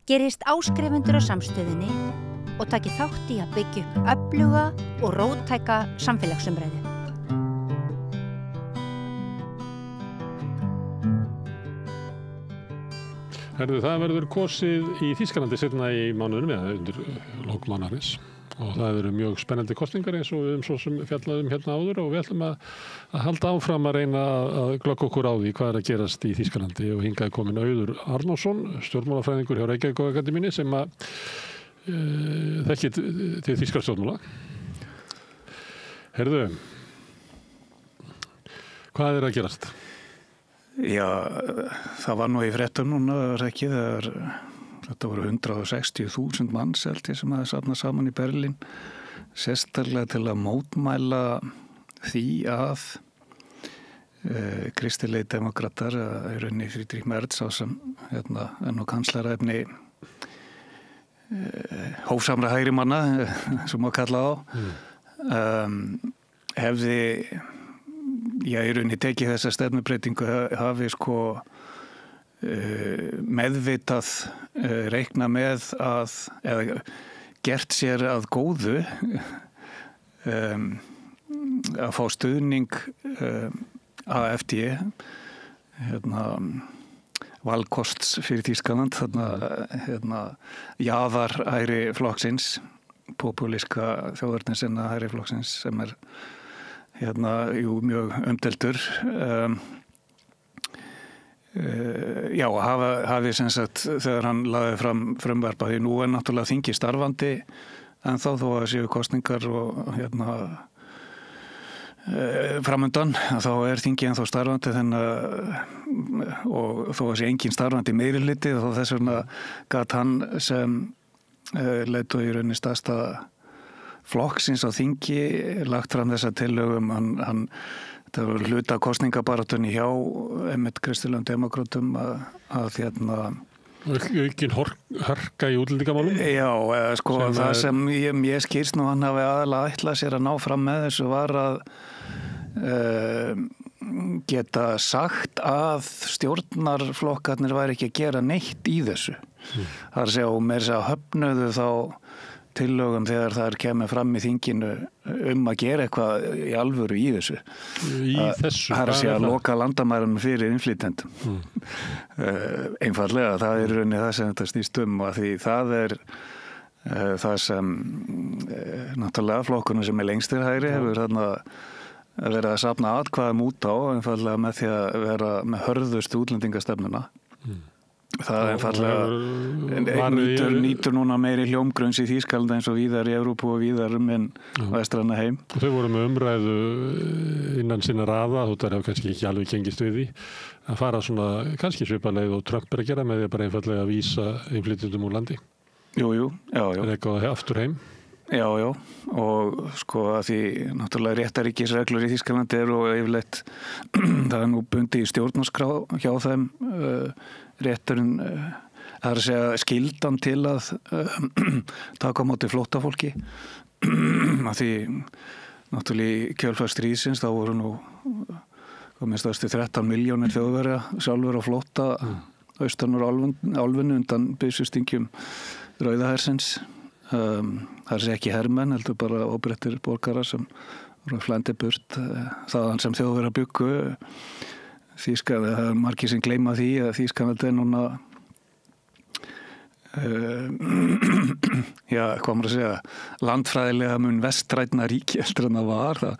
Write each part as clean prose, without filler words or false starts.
gerist áskrifendur á samstöðinni og taki þátt í að byggja upp öfluga og róttæka samfélagsumræðu. Það verður kosið í Þýskalandi seinna í mánuðinum eða undir lok mánaðarins og það eru mjög spennandi kosningar eins og við svo sem fjallaðum hérna áður og við ætlum að halda áfram að reyna að glögga okkur á því hvað að gerast í Þýskalandi og hingað komin Auður Arnórsson, stjórnmálafræðingur hjá Reykjavík-akademíunni sem að þekkir til þýskra stjórnmála. Heyrðu, hvað að gerast? Já, það var nú í fréttum núna, ekki, þetta voru 160.000 manns held ég sem hafði safnað saman í Berlín, sérstaklega til að mótmæla því að kristilegi demokratar, í rauninni Friedrich Merz á sem er nú kanslaræfni hófsamra hægri manna, sem má kalla á, hefði í rauninni tekið þessa stefnubreitingu hafi meðvitað reikna með eða gert sér að góðu að fá stuðning AfD valkosts fyrir Þýskaland jaðarhægri flokksins popúlíska þjóðernissinna hægri flokksins sem er mjög umdeltur hafi sem sagt þegar hann lagði fram frumvarp því nú náttúrulega þingi starfandi en þó að séu kosningar og framundan þá þingi ennþá starfandi og þó að sé engin starfandi meirihluti þá þess vegna gat hann sem leiðtogi í rauninni stærsta flokksins á þingi lagt fram þessa tillögum það var hluta kosningabaráttunni hjá einmitt kristilegum demókrötum að aukin harka í útlendingamálum? Já, það sem ég skýrst nú hann hafi aðalega ætlað sér að ná fram með þessu var að geta sagt að stjórnarflokkarnir væri ekki að gera neitt í þessu. Það að segja og meira að höfnuðu þá tillögum þegar það kemur fram í þinginu að gera eitthvað í alvöru í þessu. Í þessu? Það að segja að loka landamærunum fyrir innflytjendum. Einfaldlega, það rauninni það sem þetta snýst og því það það sem náttúrulega flokkunum sem lengstir hægri hefur verið að safna atkvæðum út á einfaldlega með því að vera með hörðustu útlendingastefnuna. Það einfaldlega nýtur núna meiri hljómgrunns í Þýskalandi eins og víðar í Evrópu og víðar en vestræna heim. Þau voru með umræðu innan sinna raða, þótt það hefur kannski ekki alveg gengist við því að fara svona kannski svipaleið og Trump að gera með því að bara einfaldlega að vísa innflytjendum úr landi. Jú. Er eitthvað aftur heim? Já, og að því náttúrulega réttaríkisreglur í Þýskalandi og yfirleitt það nú bundið í stjórnarskrá hjá þeim rétturinn það að segja skyldan til að taka á móti flóttafólki að því náttúrulega í kjölfar stríðsins þá voru nú minnst 13 milljónir þjóðverja sjálfur á flótta austan úr álfunni undan byssustingjum Rauða hersins það sé ekki hermenn heldur bara óbreyttir borgarar sem voru flændi burt þaðan sem þjóðverja byggu Þýskalandi, það margir sem gleyma því að Þýskalandi núna hvað maður að segja landfræðilega mun vestrænna ríki heldur en það var það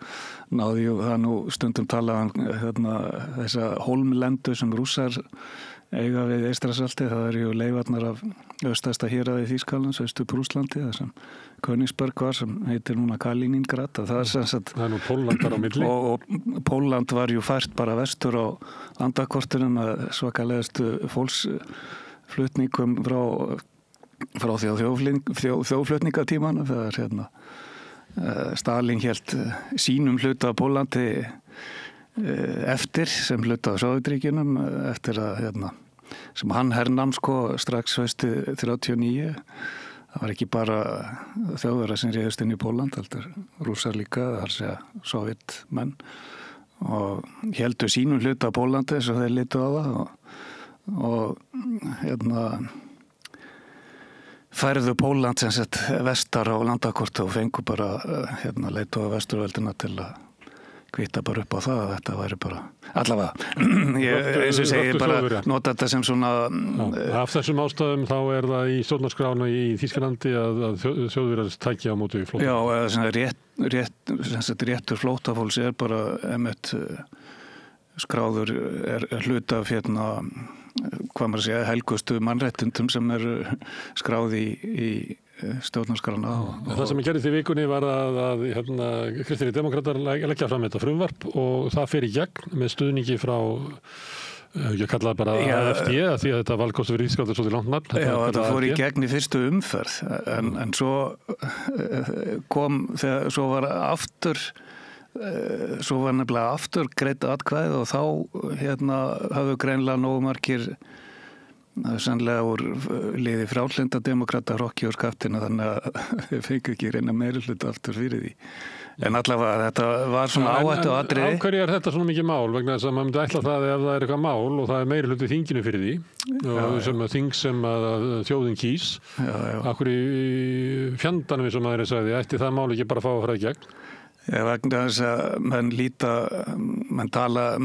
náði það nú stundum talað þessa hólmlendu sem Rússar eiga við Eystrasalti, það leifarnar af austasta héraði Þýskalands, Austur-Prússlandi, það sem Königsberg var sem heitir núna Kaliningrad. Það er nú Pólland bara á milli. Og Pólland var fært bara vestur á landakortinu með svakalegustu fólksflutningum frá því á þjóðflutningatímanu. Það Stalin hélt sínum hluta af Pólandi eftir sem hluta af Sovétríkjunum eftir að sem hann hernam strax haustið 39 það var ekki bara Þjóðverjar sem réðust inn í Pólland heldur Rússar líka, það er að segja Sovétmenn og héldu sínum hluta af Pólandi eins og þeir litu á það og færðu Pólland sem sett vestar á landakorti og fengu bara leiðtoga vesturveldina til að kvitta bara upp á það að þetta væri bara allavega, eins og segi bara nota þetta sem svona af þessum ástæðum þá það í stjórnarskrána í Þýskalandi að Þjóðverjar tækja á móti flótta. Já, eða svona réttur flóttafólks bara einmitt skráður hluta af hvað maður segja, helgustu mannréttindum sem skráð í stjórnarskrána. Það sem gerðist í vikunni var að Kristnir demokratar leggja fram þetta frumvarp og það fer í gegn með stuðningi frá ég kallaði bara AFD því að þetta valkosti fyrir Þýskaland svo til langt nafn. Já, þetta fór í gegn í fyrstu umferð en svo svo var nefnilega aftur greitt atkvæði og þá hafðu greinlega nógu margir sannlega úr liði frállinda demokrata rokki og skaftina þannig að þau fengu ekki reyna meiri hluta aftur fyrir því. En allavega þetta var svona áhættu atriði. Af hverju þetta svona mikið mál? Vegna þess að maður myndi ætla það ef það eitthvað mál og það meiri hluti þinginu fyrir því og þing sem að þjóðin kýs. Af hverju fjandanum eins og maður sagði, ætti það mál ekki bara að fá að fara í gegn? Vegna þess að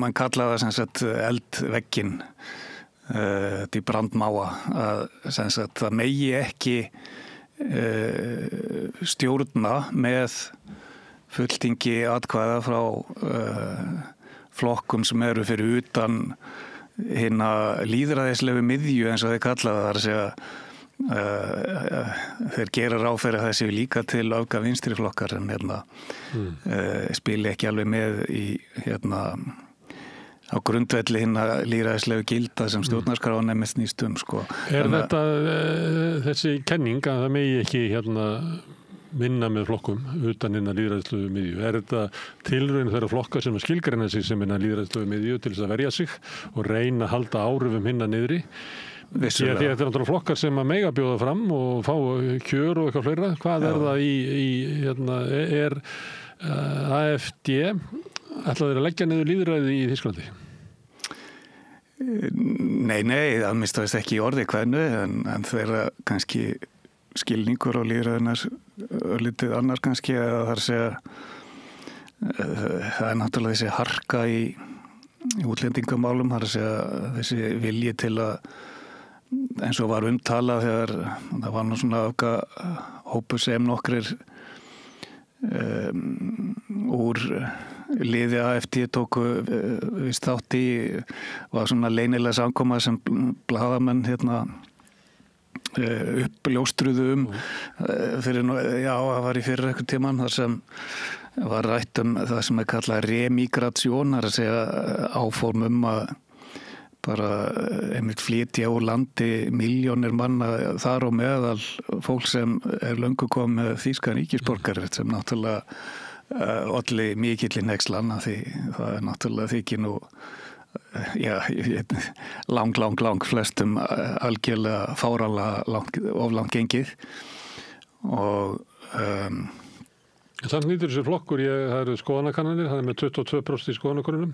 mann kalla það sem sagt eldvegginn í brandmáa að sem sagt það megi ekki stjórna með fulltingi atkvæða frá flokkum sem eru fyrir utan hina lýðræðislegu miðju eins og þeir kalla það að segja þeir gera ráð fyrir að þessi líka til öfga vinstri flokkar en spili ekki alveg með í á grundvelli hinna lýðræðislegu gilda sem stjórnarskráin nefnist snýst sko. Þetta þessi kenning að það megi ekki vinna með flokkum utan hinna lýðræðislegu miðju? Þetta tilraun þeirra flokka sem skilgreina sig sem hinna lýðræðislegu miðju til þess að verja sig og reyna að halda áhrifum hinna niðri? Því að þetta náttúrulega flokkar sem að mega bjóða fram og fá kjör og eitthvað fleira. Hvað það AFD ætlaði að leggja niður lýðræði í Þýskalandi? Nei, það mistaðist ekki í orði hvernu en þeirra kannski skilningur á lýðræðinar örlítið annar kannski eða þar segja það náttúrulega þessi harka í útlendingamálum þar segja þessi vilji til að eins og var umtalað þegar það var nú svona hópur sem nokkrir úr liði AFD tóku vist þátt í var svona leynilega samkoma sem blaðamenn uppljóstruðu fyrir það var í fyrir eitthvað tíman þar sem var rætt það sem kallað remigrasjón þar að segja áform að bara einmitt flytja úr landi milljónir manna þar og meðal fólk sem löngu komið með þýskan ríkisborgarétt sem náttúrulega olli mikilli hneykslan því það náttúrulega þykir nú lang flestum algjörlega fáranlega oflangt gengið og Samt nýtur þessi flokkur, það eru skoðanakannanir, það með 22% í skoðanakonunum.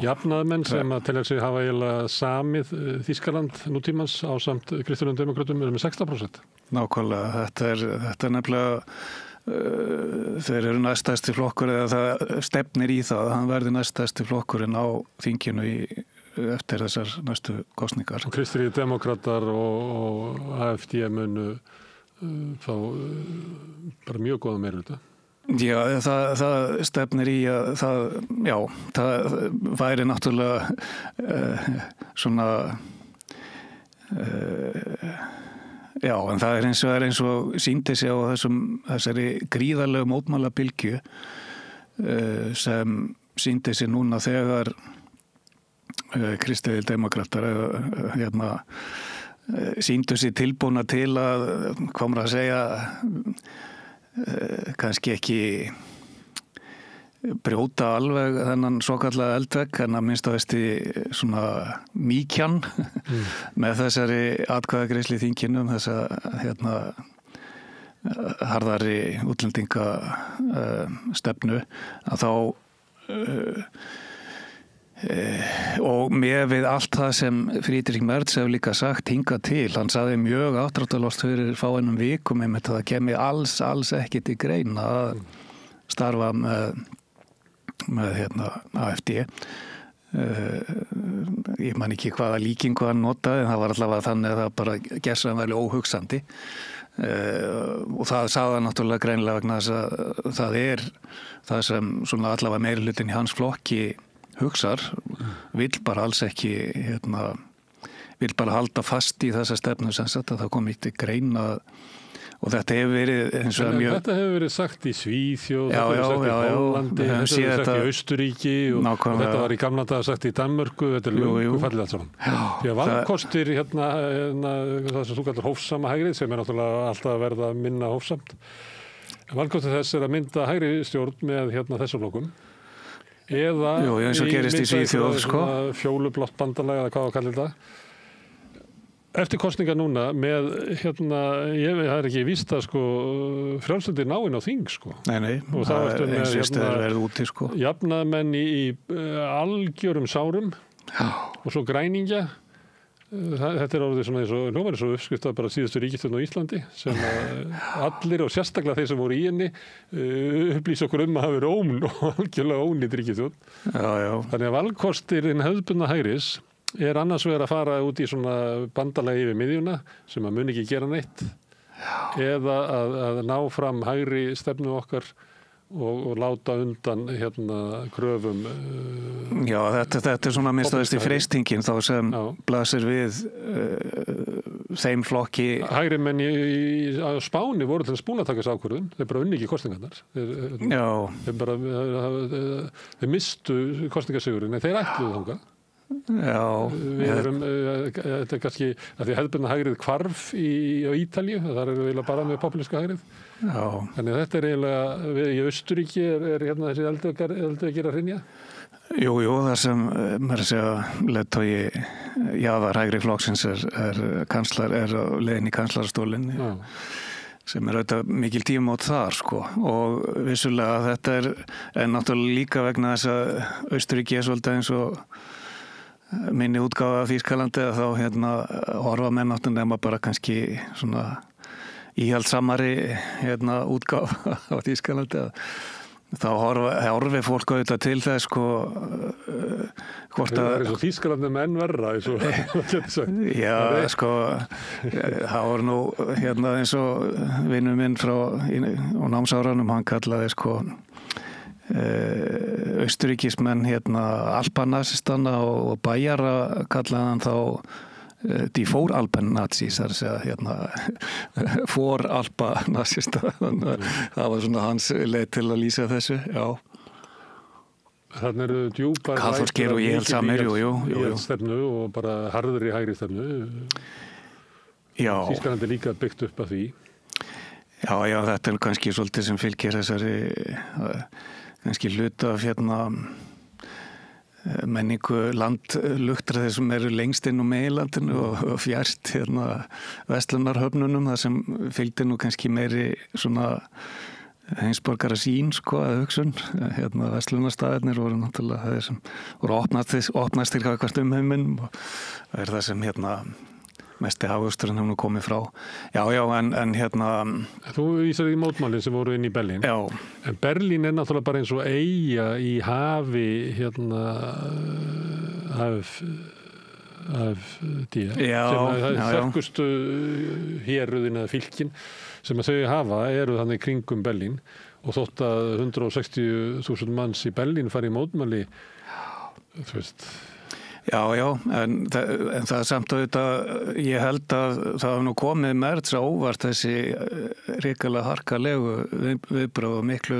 Jafnaðarmenn sem að telja sig hafa eiginlega samið Þýskaland nútímans á samt Kristnum demokratum eru með 16%. Nákvæmlega, þetta nefnilega, þeir eru næststærsti flokkur eða það stefnir í það, hann verði næststærsti flokkurinn á þinginu eftir þessar næstu kosningar. Og Kristnir demokratar og AFD munu fá bara mjög góða meirihluta. Já, það stefnir í að það væri náttúrulega svona en það eins og sýndi sig á þessari gríðarlegu mótmælabylgju sem sýndi sig núna þegar kristilegir demokratar sýndu sig tilbúna til að hvað maður að segja kannski ekki brjóta alveg þennan svokallaða eldvegg en að minnst á vesti svona mýkjan með þessari atkvæðagreiðslu í þinginu þessa harðari útlendinga stefnu að þá og með við allt það sem Friedrich Merz hefur líka sagt hingað til, hann sagði mjög átráttarlost fyrir fáeinum vikum einmitt að það kemi alls ekki til greina að starfa með AfD. Ég man ekki hvaða líkingu hann notaði, en það var allavega þannig að það bara gersamlega óhugsandi. Og það sagði hann náttúrulega greinilega vegna þess að það er það sem svona allavega meirihlutin í hans flokki hugsar, vill bara alls ekki vill bara halda fast í þessa stefnu sem sagt að það kom í greina og þetta hefur verið eins og mjög... Þetta hefur verið sagt í Svíþjóð, þetta hefur sagt í Hollandi, þetta hefur verið sagt í Austuríki og þetta var í gamla daga sagt í Danmörku, þetta löngu fallið allt saman. Því að valkostir það sem þú kallar hófsama hægrið, sem náttúrulega alltaf að verða minna hófsamt. Valkostir þess að mynda hægri stjórn með þessum flokkum. Eða eins og gerist í Svíþjóð, sko. Fjólublátt bandalag eða hvað að kalla þetta. Eftir kosninga núna með, það er ekki víst að sko frjálslyndir ná inn á þing, sko. Nei, og það er eins og stöður verið úti, sko. Jafnaðarmenn í algjörum sárum og svo græningja. Þetta orðið svona eins og nómar eins og uppskriftað bara síðustu ríkisstjórn á Íslandi sem allir og sérstaklega þeir sem voru í henni upplýsa okkur að hafa verið og algjörlega ónýtt ríkisstjórn. Þannig að valkostirinn hefðbundna hægris annars vegar að fara út í svona bandalagi yfir miðjuna sem að mun ekki gera neitt eða að ná fram hægri stefnu okkar og láta undan kröfum. Já, þetta er svona minnstaðist í freistingin þá sem blasir við þeim flokki. Hægri menn á Spáni voru til spúnatakarsákvörðun, þeir bara unni ekki kosningarnar. Þeir mistu kosningarsigurinn, en þeir ætluðu þangað. Þetta kannski að því hefðbundna hægrið hvarf á Ítalíu, þar eru eiginlega bara með populíska hægrið. Þannig að þetta er eiginlega í Austuríki er þessi eldveggir að hrynja. Jú, það sem maður segja leiðtogi jaðar hægri flokksins er á leiðin í kanslarastólinn sem er auðvitað mikil tímamót þar, sko, og vissulega þetta er náttúrulega líka vegna þess að Austuríki er svolítið eins og minni útgáfa af Þýskalandi að þá horfa menn áttan nema bara kannski svona íhaldsamari útgáfa af Þýskalandi þá horfi fólk auðvitað til þess sko hvort að... Það er svo Þýskalandi menn verra eins og það getur sagt. Já, sko það var nú eins og vinur minn frá námsáranum, hann kallaði sko Austuríkismenn alpanazistana og bæjara kallaði hann þá die Voralpen-Nazis, það er að segja Voralpa-nazista, það var svona hans leið til að lýsa þessu, já. Þannig eru djúpar kaþólskir og íhaldssamir, íhaldsstefnu og bara harðri hægri stefnu. Já. Þýskalandi líka byggt upp af því. Já, þetta er kannski svolítið sem fylgir þessari kannski hluta af menningu landluktra þeir sem eru lengst inn á meginlandinu og fjærst verslunarhöfnunum, það sem fylgdi nú kannski meiri svona heimsborgara sín, sko, að hugsun. Verslunarstaðirnir voru náttúrulega þeir sem voru opnastir gagnvart heiminn og það er það sem mesti hagvöxturinn hefur nú komið frá. Já, en Þú vísar í mótmálin sem voru inn í Berlín. Já. En Berlín er náttúrulega bara eins og eyja í hafi AfD. Sem sterkustu héruðin eða fylkin sem að þau hafa eru þannig kringum Berlín og þótt að 160.000 manns í Berlín fari í mótmáli, þú veist... Já, en það er samt auðvitað, ég held að það hafa nú komið Merz á óvart þessi hrikalega harkalegu viðbrögð og miklu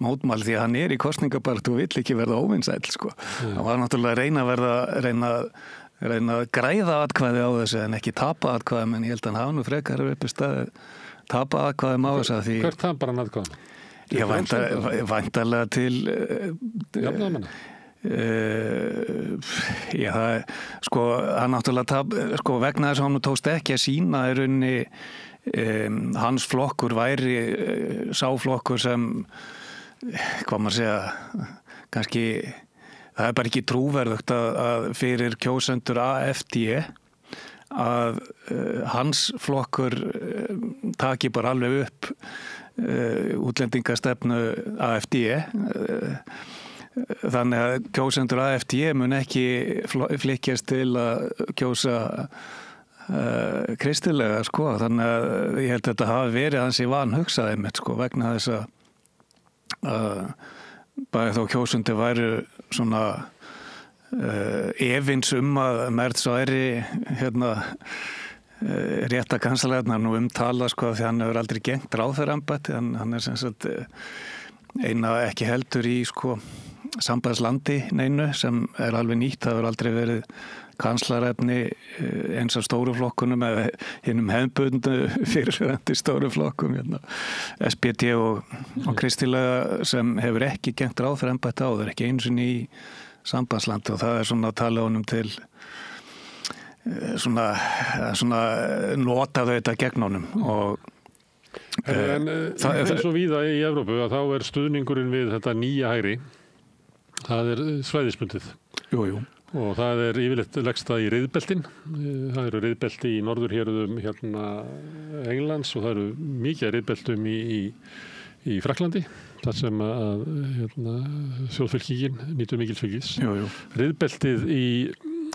mótmæli því að hann er í kosningabaráttu og vill ekki verða óvinsæll, sko. Hann var náttúrulega að reyna að græða atkvæði á þessu en ekki tapa atkvæði, en ég held að hann hafa nú frekar uppi staði tapa atkvæði á þessu að því... Hvert tapar hann atkvæði? Ég væntanlega til... Jafnaðarmanna? Já, sko hann náttúrulega vegna þess að hann tókst ekki að sína í rauninni hans flokkur væri sá flokkur sem hvað maður segja kannski það bara ekki trúverðugt að fyrir kjósendur AfD að hans flokkur taki bara alveg upp útlendingastefnu AfD. Þannig að kjósendur AfD mun ekki flykkjast til að kjósa kristilega, sko. Þannig að ég held að þetta hafi verið hans í vanhugsað einmitt, sko, vegna þess að bæði þó kjósundi væru svona efins að Merz væri rétta kanslarinn nú umtala, sko, því hann hefur aldrei gegnt ráðherraembætti, hann sem sagt eina ekki heldur í, sko, sambandslandi neinu sem alveg nýtt, það hefur aldrei verið kanslarefni eins af stóru flokkunum eða hinnum hefðbundnu fyrirverandi stóru flokkum, SPD og kristilega sem hefur ekki gegnt ráðherraembætti áður, ekki einu sinni í sambandslandi, og það svona að tala honum til svona nota þau þetta gegn honum. Og en eins og víða í Evrópu að þá stuðningurinn við þetta nýja hægri, það svæðisbundið. Jú. Og það yfirleitt leggst það í riðbeltin. Það eru riðbelti í norðurhéruðum Englands og það eru mikið riðbeltum í Frakklandi, þar sem að þjóðfylkingin nýtur mikils fylgis. Riðbeltið í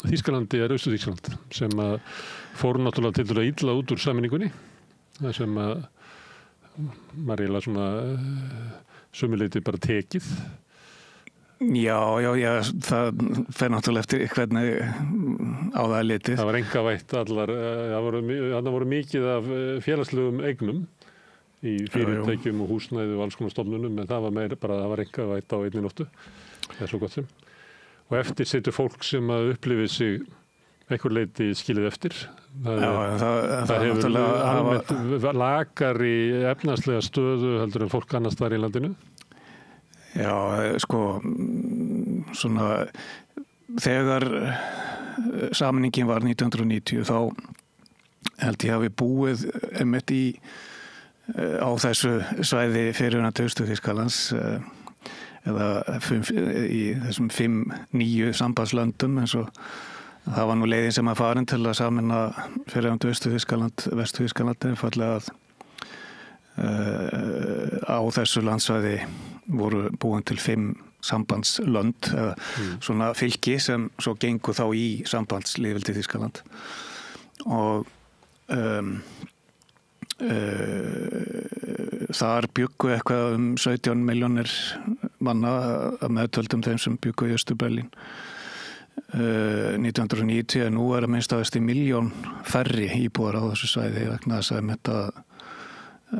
Þýskalandi Austur-Þýskaland sem að fór náttúrulega til að illa út úr sameiningunni. Það sem að maður eiginlega svona sömuleyti bara tekið. Já, það fer náttúrulega eftir hvernig á það litið. Það var einkavætt það voru mikið af félagslegum eignum í fyrirtækjum og húsnæði og alls konar stofnunum, en það var meira bara það var einkavætt á einni nóttu. Það svo gott sem. Og eftir situr fólk sem að upplifi sig einhver leyti skilið eftir. Það hefur almennt lakari efnahagslega stöðu heldur en fólk annars þar í landinu. Já, sko, svona þegar sameiningin var 1990 þá held ég að við búið einmitt á þessu svæði fyrirverandi Austur-Þýskalands eða í þessum 5-9 sambandslöndum, eins og það var nú leiðin sem að farin til að sameina fyrirverandi Austur-Þýskaland, Vestur-Þýskaland, einfaldlega að á þessu landsvæði voru búin til 5 sambandslönd eða svona fylki sem svo gengu þá í sambandslýðveldi Þýskaland og þar bjuggu eitthvað 17 milljónir manna að meðtöldum þeim sem bjuggu í Austur-Berlín 1990, en nú að minnst milljón færri íbúar á þessu svæði vegna þess að þetta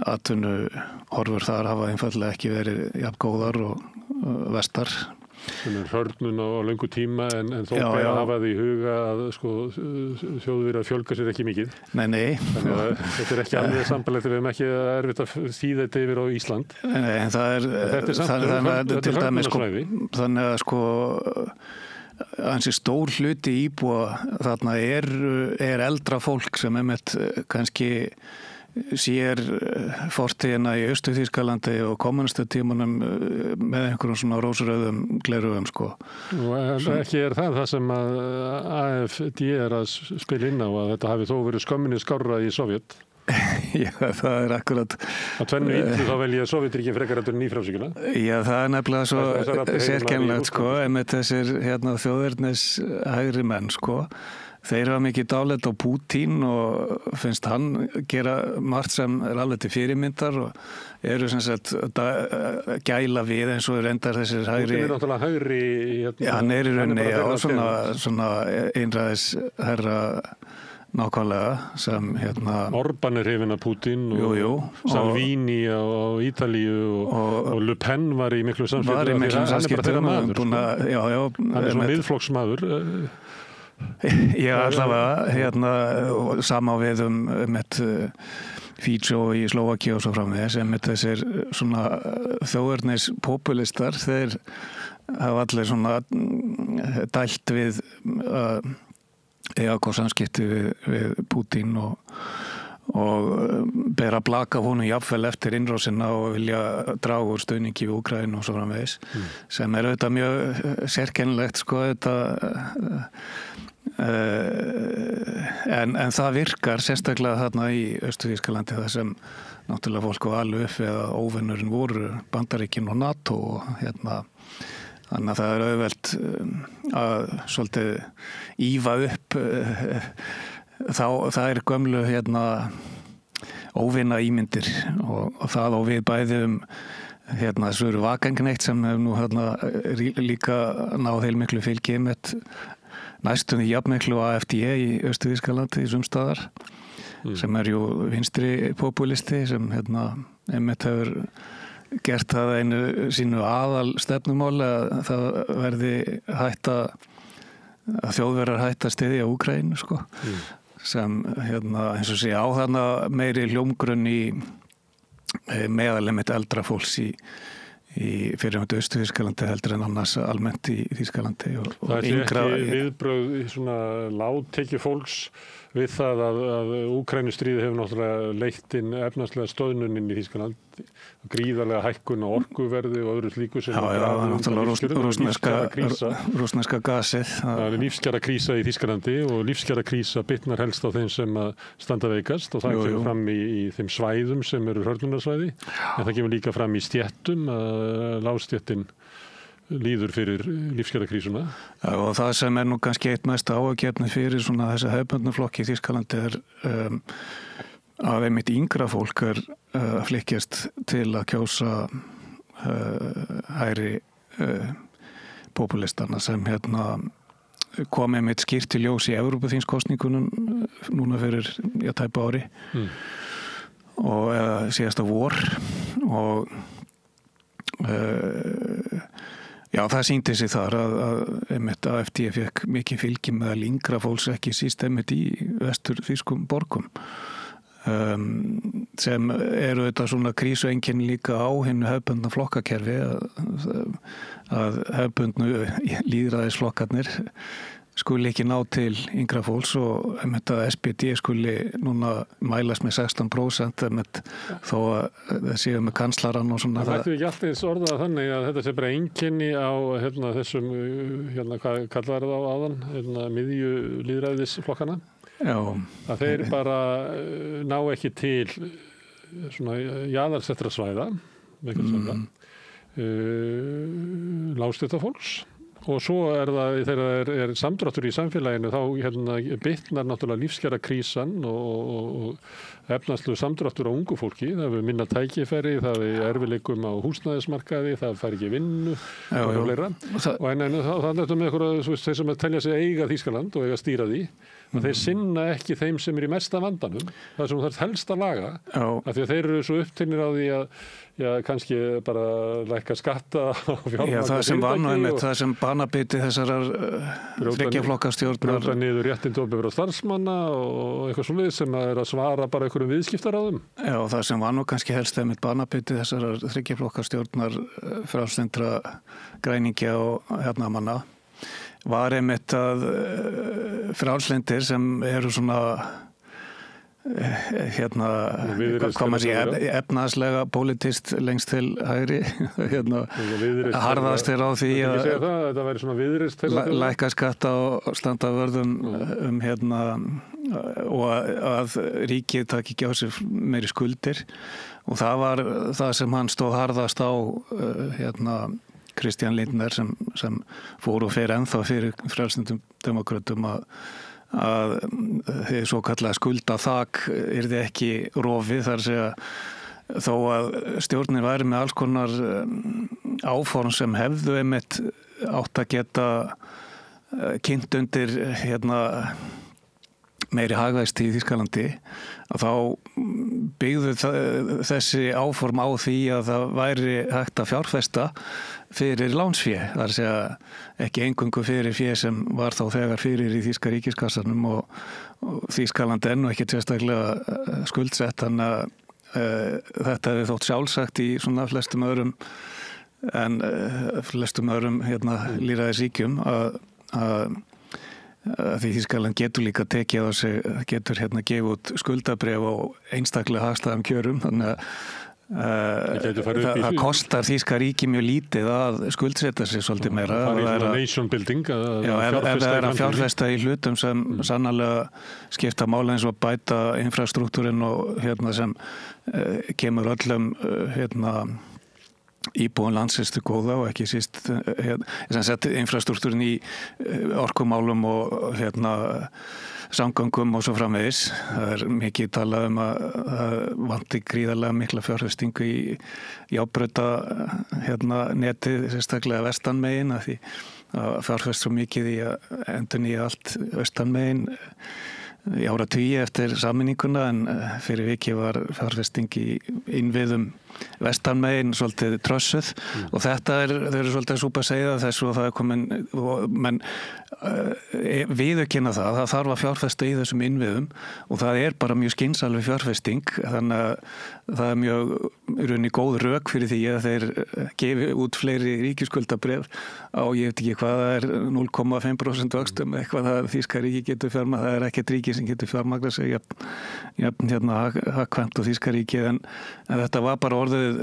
atvinnuhorfur þar hafa einfaldlega ekki verið jafn góðar og vestar. Sem hörnun á löngu tíma en þó ber að hafa því í huga að sko, þjóðverðar fjölga sér ekki mikið. Nei. Þannig að þetta ekki alveg sambarlegt, við hefum ekki erfitt að þýða þetta yfir á Ísland. Nei, en það til dæmis sko, þannig að sko ansi stór hluti íbúa þarna eldra fólk sem einmitt kannski sér fortíðina í Austur-Þýskalandi og kommunistartímanum með einhverjum svona rósröðum glerugum, sko. Og ekki það sem að AfD að spila inn á að þetta hafi þó verið skömminni skárra í Sovjet? Já, það akkurat. Að tvennu illu þá velja Sovjetríkin frekar eftir nýfrjálshygguna? Já, það nefnilega svo sérkennilegt, sko, með þessir þjóðernis hægri menn, sko. Þeir hafa mikið dálæti á Pútín og finnst hann gera margt sem alveg til fyrirmyndar og eru sem sagt gæla við eins og reyndar þessir hægri. Pútín náttúrulega hægri. Já, hann í rauninni svona einræðis herra nákvæmlega sem Orbán hrifinn af Pútín og Salvini á Ítalíu og Le Pen var í miklu samskiptum. Hann er bara þeirra maður. Hann er svona miðflokksmaður. Já, allavega sama við með Fico í Slóvakíu og svo framvegis, sem þessir svona þjóðernis populistar, þeir hafa allir svona dælt við eiga góð samskipti við Pútín og bera blaka honum jafnvel eftir innrásina og vilja draga úr stuðningi við Úkraínu og svo framvegis sem auðvitað mjög sérkennilegt sko þetta en það virkar sérstaklega þarna í Austur-Þýskalandi þar sem náttúrulega fólk var alveg upp eða óvinnurinn voru Bandaríkin og NATO og þannig að það auðvelt að svolítið ífa upp það gömlu óvinna ímyndir og það á við bæði Söru Wagenknecht sem hef nú líka náð heilmiklu fylgi með næstum því jafnmiklu AfD í Austur-Þýskalandi í sumstaðar sem jú vinstri populisti sem einmitt hefur gert það einu sínu aðal stefnumáli að það verði að þjóðverjar hætta að styðja Úkraínu sko sem eins og sé á þarna meiri hljómgrunn í meðalimitt eldra fólks í fyrirhundi Austur-Þýskalandi heldur en annars almennt í Þýskalandi það ekki viðbrögð í svona lágtekju fólks við það að Úkrænustríði hefur náttúrulega leitt inn efnahagslega stöðnun í Þýskaland gríðarlega hækkun á orkuverði og öðru slíku sem rússneska gasið það er lífskjara krísa í Þýskalandi og lífskjara krísa bitnar helst á þeim sem standa veikast og það kemur fram í þeim svæðum sem eru hörlunarsvæði en það kemur líka fram í stéttum að lágstéttin líður fyrir lífskjarakrísuna. Já, og það sem nú kannski eitt mest áhugaefni fyrir svona þessi hefðbundnu flokki í Þýskalandi að einmitt yngra fólk að flykkjast til að kjósa hægri populistana sem kom einmitt skýrt til ljós í Evrópuþingskosningunum núna fyrir tæpa ári og síðasta vor og já, það sýndi sig þar að einmitt AfD fekk mikið fylgi meðal yngra fólks ekki síst einmitt í vestur-þýskum borgum sem þetta svona krísueinkenni líka á hinu hefðbundna flokkakerfi að hefðbundnu lýðræðisflokkarnir skuli ekki ná til yngra fólks og að SPD skuli núna mælast með 16% þó að það séu með kanslaran og svona. Það mættu ekki alltaf eins orðað þannig að þetta sé bara einkenni á þessum, hvað kallar það á áðan, miðju lýðræðisflokkana? Já. Að þeir bara ná ekki til svona jaðarsettra svæða, lágstétta fólks. Og svo það, þegar það samdráttur í samfélaginu, þá bitnar náttúrulega lífskjarakrísan og efnahagslegu samdráttur á ungu fólki. Það er minna tækifæri, það er erfiðleikum á húsnæðismarkaði, það fær ekki vinnu og fleira. Og það er með þeir sem telja sig eiga Þýskaland og eiga stýra því, að þeir sinna ekki þeim sem í mesta vandanum, það sem það helst að laga, af því að þeir eru svo upptinnir á því að kannski bara lækka skatta á fjármagn. Það sem var nú einmitt, það sem banabiti þessarar þriggja-flokkastjórnar. Brjóta niður réttindi opinberra starfsmanna og eitthvað svoleiðis sem að svara bara einhverjum viðskiptaráðum. Já, það sem var nú kannski helst einmitt banabiti þessarar þriggja-flokkastjórnar frjálslyndra græningja og hernaðamanna var einmitt að frjálslyndir sem eru svona efnahagslega politist lengst til hægri harðast á því að lækka skatta og standa vörðum og að ríkið taki ekki á sig meiri skuldir og það var það sem hann stóð harðast á Christian Lindner sem fór og fer ennþá fyrir frjálslyndum demokratum að þeir svo kallaða skuldaþak yrði ekki rofið þar segja þó að stjórnir væri með alls konar áform sem hefðu einmitt átt að geta kynnt undir meiri hagvexti í Þýskalandi að þá byggðu þessi áform á því að það væri hægt að fjárfesta fyrir lánsfé, þar að segja ekki eingöngu fyrir fé sem var þá þegar fyrir í þýska ríkiskassanum og Þýskaland enn og ekki sérstaklega skuldsett þannig að þetta hefði þótt sjálfsagt í svona flestum öðrum lýðræðisríkjum að því Þýskaland getur líka tekið á sig, getur gefið út skuldabréf á einstaklega hagstæðum kjörum, þannig að það kostar þýska ríki mjög lítið að skuldsetja sig svolítið meira. Það er nation building. Ef það er að fjárfesta í hlutum sem sannarlega skipta máli eins og bæta infrastruktúrin og sem kemur öllum íbúin landsins til góða og ekki síst infrastruktúrin í orkumálum og samgöngum og svo framvegis. Það er mikið talað að það vanti gríðarlega mikla fjárfestingu í jábrauta netið, sérstaklega vestanmegin, að því að fjárfest svo mikið í að endurnýja allt austanmegin í áratugi eftir sameininguna, en fyrir vikið var fjárfesting í innviðum vestanmegin svolítið trössuð og þetta þau eru svolítið að súpa segja þessu og það er komin, menn viðurkenna það þarf að fjárfesta í þessum innviðum og það er bara mjög skynsamleg fjárfesting, þannig að það er mjög í rauninni góð rök fyrir því að þeir gefi út fleiri ríkisskuldabréf á, ég veit ekki hvað það er, 0,5% vöxtum, eitthvað það þýska ríki getur fjármagn, það er ekkert ríki sem getur fjármagnað sig jafn hagkvæmt og þýska ríki, en þetta var bara orðið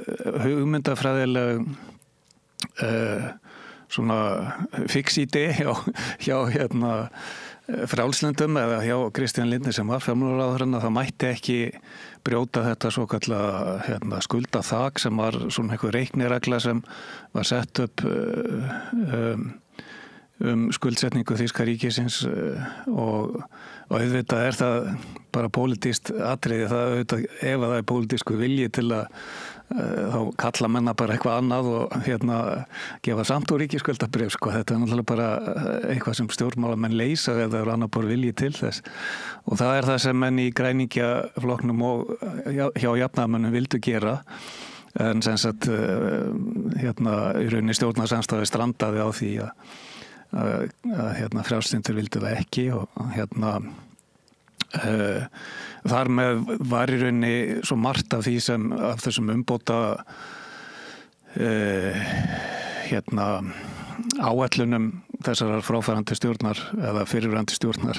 hugmyndafræðileg svona fix idé hjá frjálslendum eða hjá Kristján Lindner sem var fjármálaráðherra, að það mætti ekki brjóta þetta svokallega skuldaþak sem var svona einhver reikniregla sem var sett upp skuldsetningu þýska ríkisins og auðvitað er það bara pólitískt atriði, það auðvitað ef það er pólitísku vilji til að þá kalla menna bara eitthvað annað og gefa samt úr ríkisskuldabréf, þetta er náttúrulega bara eitthvað sem stjórnmálamenn leysa ef það eru annar bara vilji til þess og það er það sem menn í græningjaflokknum og hjá jafnaðarmönnum vildu gera, en sem sagt í rauninni stjórnarsamstarfið strandaði á því að frjálslyndir vildu það ekki og þar með var í rauninni svo margt af því sem af þessum umbóta áætlunum þessarar fráfarandi stjórnar eða fyrirverandi stjórnar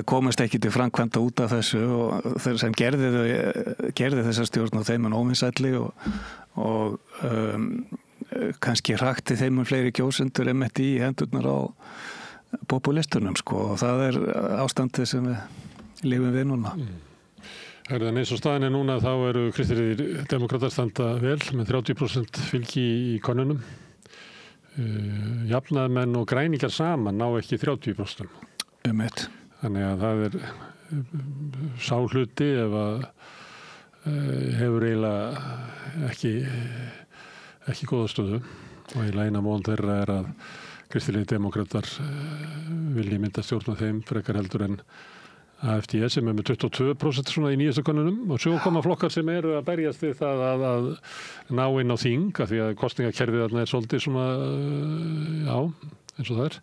komist ekki til framkvæmda út af þessu og þeir sem gerði þessa stjórn og þeim óvinsælli og kannski hrakti þeim fleiri kjósendur einmitt í hendurnar á populistunum og það er ástandið sem við lifum við núna. En eins og staðin er núna þá eru kristilegir demókratar standa vel með 30% fylgi í könnunum. Jafnaðarmenn og græningjar saman ná ekki 30%. Þannig að það er sá hluti ef að hefur eiginlega ekki góða stöðu og eiginlega eina von þeirra er að kristilegir demókratar vilji mynda stjórna þeim frekar heldur en AFD sem er með 22% svona í nýjastu könnunum og svo koma flokkar sem eru að berjast við það að ná inn á þing af því að kosningakerfið þarna er svolítið svona eins og það er.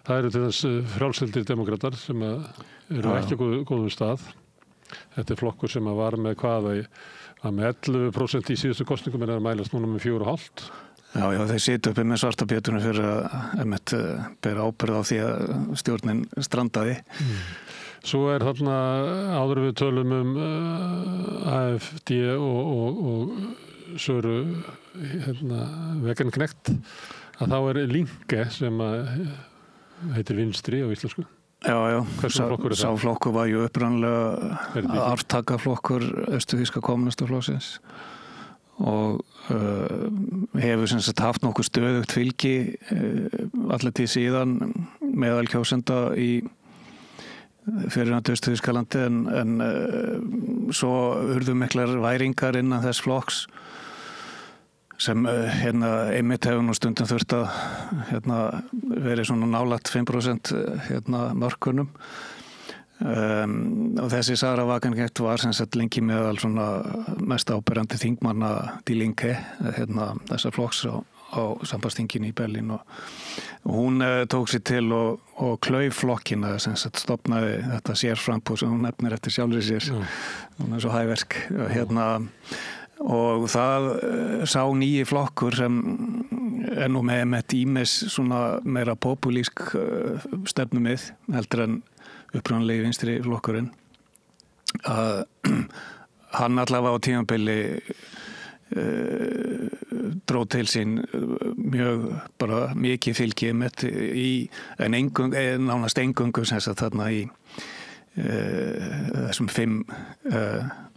Það eru til þess frjálslyndir demókratar sem eru ekki góðum stað. Þetta er flokkur sem var með með 11% í síðustu kosningum en er að mælast núna með 4,5%. Já, þeir sitja uppi með svartabjötunum fyrir að bera ábyrgð á því að stjórnin strandaði. Svo er þarna áður við tölum AFD og Söru Wegenknecht að þá er Linke sem heitir Vinstri á íslensku. Já, sá flokkur var ju upprannlega arftakaflokkur austurþýska kommunistaflokksins og hefur sem sagt haft nokkuð stöðugt fylgi allir tíð síðan meðal kjósenda í fyrirverandi Austur-Þýskalandi en svo urðu miklar væringar innan þess flokks sem einmitt hefur nú stundum þurft að verið svona nálægt 5% mörkunum og þessi Sara Wagenknecht var sem sagt lengi meðal svona mest áberandi þingmanna Die Linke þessa flokks á sambandsþinginu í Berlín og hún tók sér til og klauf flokkina sem sagt stofnaði þetta sérframboð sem hún nefnir eftir sjálfri sér hún er svo hæverk og það sá nýji flokkur sem nú með ýmis svona meira populísk stefnumið heldur en upprunalegi vinstri flokkurinn að hann allavega á tímabili dró til sín mjög bara mikið fylgi nánast engungu sem sagt þarna í þessum 5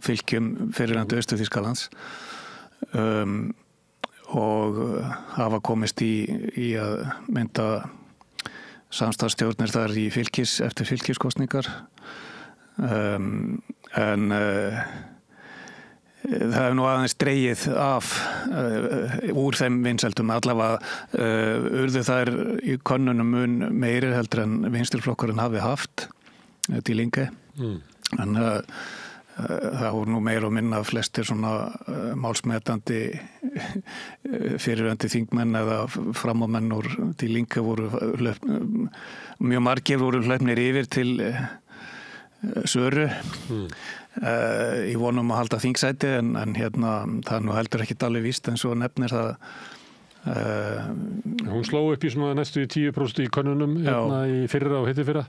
fylgjum fyrirrandi Austur-Þýskalands og hafa komist í að mynda samstarfsstjórnir þar eftir fylgiskostningar en það hefur nú aðeins dregið af úr þeim vinsældum allavega urðu þær í könnunum mun meiri heldur en vinstriflokkurinn hafi haft Die Linke en það voru nú meira og minna flestir svona málsmetandi fyrirverandi þingmenn eða framámenn úr Die Linke voru mjög margir voru hlaupnir yfir til Söru í vonum að halda þingsæti en hérna það nú heldur ekkit alveg víst en svo nefnir það Hún sló upp í svona næstu 10% í könnunum hérna í fyrra og hittifyrra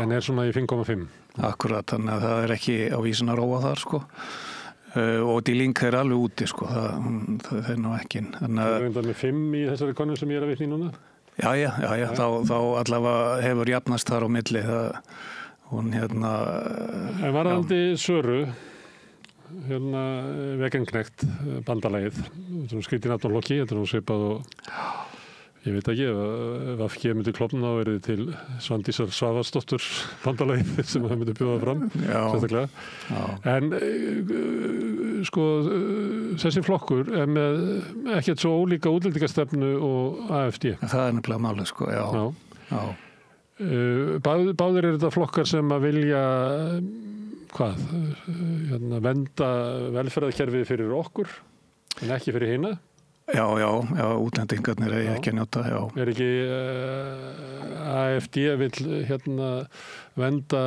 en svona í 5,5 Akkurat, þannig að það ekki á vísin að róa þar sko og Die Linke alveg úti sko það nú ekki Það reyndar með 5 í þessari könnun sem ég að vitna í núna Já, þá allavega hefur jafnast þar á milli hún hérna En varðandi Söru hérna Vegenknekt bandalagið þetta skrítið nafnarlokki, þetta svipað og ég veit ekki ef AFG myndi klofna og verið til Svandísar Svavarsdóttur bandalagið sem það myndi bjóða fram sérstaklega en sko þessi flokkur með ekkert svo ólíka útlendingastefnu og AfD Það nefnilega málið sko, já. Báðir þetta flokkar sem að vilja venda velferðarkerfið fyrir okkur en ekki fyrir hina Já, útlendingarnir ekki að njóta, já. Er ekki AfD vill venda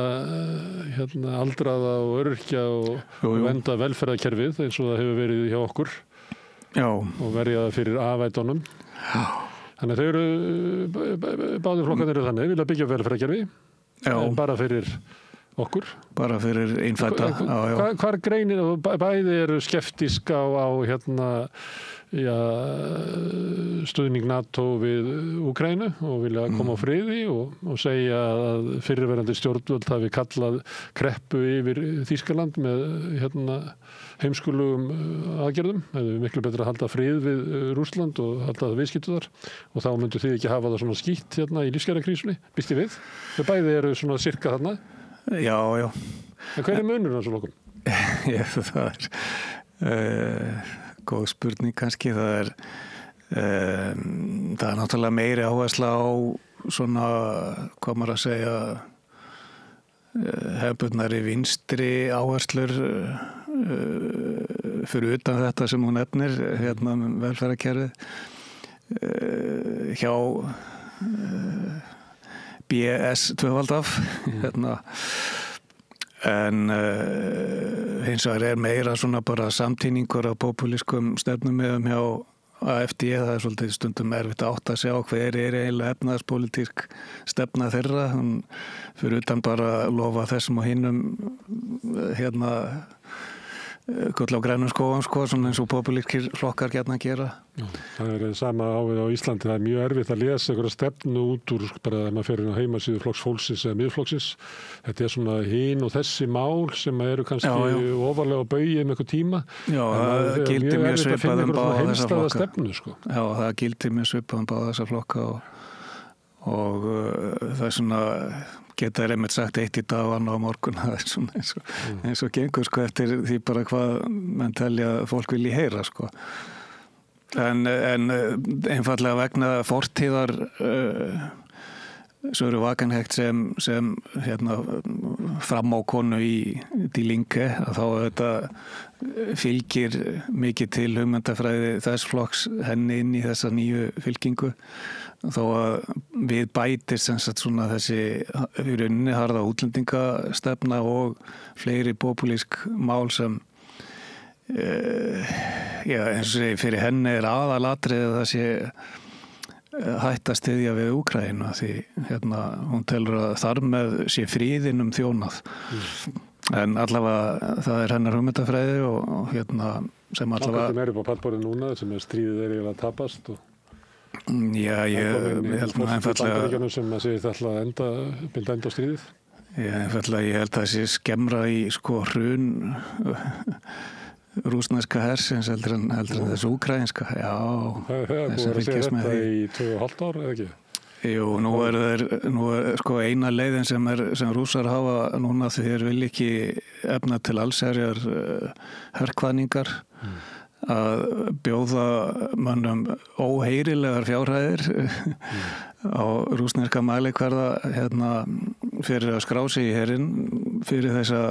aldraða og öryrkja og venda velferðarkerfið eins og það hefur verið hjá okkur og verja það fyrir afætunum Þannig að þau eru báðir flokkarnir eru þannig, vilja byggja velferðarkerfi bara fyrir okkur bara fyrir einfætta Hvar greinir bæði eru skeptísk á stuðning NATO við Úkraínu og vilja koma á friði og segja að fyrirverandi stjórnvöld hafi kallað kreppu yfir Þýskaland með heimskulugum aðgerðum. Það er miklu betra að halda frið við Rússland og halda það viðskipti þar og þá myndu þið ekki hafa það svona skítt í lífskjarakrísunni. Býst þið við? Þau bæði eru svona sirka þarna. Já. En hver er munurinn á þessu lokum? Það góð spurning kannski. Það er náttúrulega meiri áhersla á svona, hvað maður að segja, hefðbundnari vinstri áherslur fyrir utan þetta sem hún nefnir, velferðarkerfið, hjá BS tvöfaldaf en hins vegar meira svona bara samtíningur af populískum stefnumiðum hjá AfD. Það er svolítið stundum erfitt að átta sig á hver eiginlega efnahagspólitísk stefna þeirra. Hún fyrir utan bara lofa þessum og hinnum gull á grænum skógum svona eins og populískir flokkar gjarnan gera. Já, það er sama ávið á Íslandi. Það er mjög erfitt að lesa einhverja stefnu út úr bara að maður fer inn á heimasíðu Flokks fólksins eða Miðflokksins. Þetta er svona hin og þessi mál sem eru kannski ofarlega á baugi með eitthvað tíma. Já, það gildir mjög svipað báða þessa flokka. Stefnu, sko. Já, það gildir mjög svipað báða þessa flokka og það er svona geta einmitt sagt eitt í dag og annað á morgun. Það er svona eins og gengur sko eftir því bara hvað menn telja fólk vilji heyra sko. En einfallega vegna fortíðar Söru Wagenknecht sem framákonu í Die Linke að þá þetta fylgir mikið til hugmyndafræði þess flokks henni inn í þessa nýju fylkingu þó að við bætist sem sagt svona þessi í rauninni harða útlendingastefna og fleiri populísk mál sem eins og fyrir henni aðalatriðið að það sé hætta styðja við Úkraínu því hún telur að þar með sé friðinum þjónað. En allavega það er hennar hugmyndafræði og sem allavega... Það er upp á pallborðið núna sem stríðið eiginlega tapast og... Já, ég held nú einfallega... sem að segist alltaf binda enda á stríðið. Ég held að það sé skemmra í hrun rússneska hersins heldur en þessu úkraínska. Já, það er búið að segja þetta í 2,5 ár, eða ekki? Jú, nú er eina leiðin sem rússar hafa núna því þeir vilja ekki efna til allsherjar herkvaningar að bjóða mönnum óheyrilegar fjárhæðir á rússneska mælikvarða fyrir að skrá sig í herinn fyrir þessa